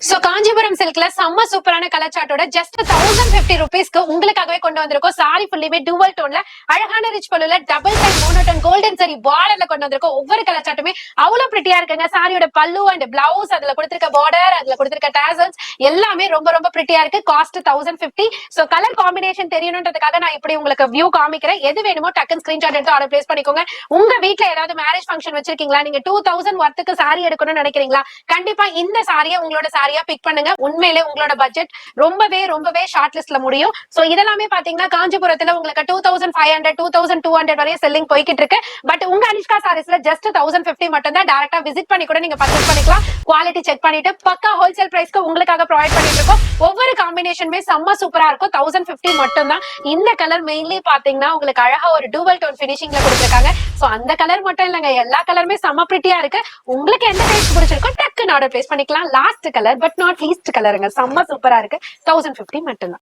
So Kanchipuram சில்க்ல செம்ம சூப்பரான colour சார்ட்டோட just 1050 ருபீஸ்க்கு உங்களுக்காகவே கொண்டு வந்திருக்கோம். சாரி ஃபுல்லுமே டூவல் டோன்ல அழகான ரிச் பல்லுல டபுள் சைட் மோனோடோன் கோல்டன் சரி பார்டர்ல கொண்டு வந்திருக்கோம். ஒவ்வொரு கலர் சார்ட்டுமே அவ்வளவு பிரிட்டியா இருக்குங்க. சாரியோட பல்லு அண்ட் பிளவுஸ், அதுல கொடுத்திருக்க பார்டர், அதுல கொடுத்திருக்க டாசல்ஸ் எல்லாமே ரொம்ப ரொம்ப பிரிட்டியா இருக்கு. காஸ்ட் 1050. சோ கலர் காம்பினேஷன் தெரியணும்ன்றதுக்காக நான் இப்படி உங்களுக்கு வியூ காமிக்கிறேன். எது வேணுமோ டக்குன்னு ஸ்கிரீன்ஷாட் எடுத்து ஆர்டர் பிளேஸ் பண்ணிக்கோங்க. உங்க வீட்ல ஏதாவது மேரேஜ் ஃபங்க்ஷன் வச்சிருக்கீங்களா, நீங்க 2000 வர்த்துக்கு சாரி எடுக்கணும்னு நினைக்கிறீங்களா, கண்டிப்பா இந்த சாரியை உங்களோட சாரியா பிக் பண்ணுங்க. உண்மையிலே உங்களோட பட்ஜெட் ரொம்பவே ஷார்ட் லிஸ்ட்ல முடியும். சோ இதெல்லாமே பாத்தீங்கன்னா காஞ்சிபுரத்துல உங்களுக்கு 2500 2200 வரையும் செல்லிங் போய்கிட்டு இருக்கு. பட் உங்க அனிஷ்கா சாரீஸ்ல ஜஸ்ட் 1050 மட்டும் தான். டைரக்டா விசிட் பண்ணி கூட நீங்க பர்ச்சேஸ் பண்ணிக்கலாம். குவாலிட்டி செக் பண்ணிட்டு பக்கா ஹோல்சேல் பிரைஸ்க்கு உங்களுக்காக ப்ரொவைட் பண்ணிட்டு இருக்கோம். ஒவ்வொரு காம்பினேஷனுமே செம்ம சூப்பரா இருக்கும். 1050 மட்டும் தான். இந்த கலர் மெயின்லி பாத்தீங்கன்னா உங்களுக்கு அழகா ஒரு டூவல் டோன் பினிஷிங்ல கொடுத்திருக்காங்க. சோ அந்த கலர் மட்டும் இல்லங்க, எல்லா கலருமே செம்ம பிரிட்டியா இருக்கு. உங்களுக்கு எந்த டேஸ்ட் பிடிச்சிருக்கோ டக்குன்னு ஆர்டர் பிளேஸ் பண்ணிக்கலாம். Last colour but not least கலருங்க, செம்ம சூப்பரா இருக்கு. 1050 மட்டும் தான்.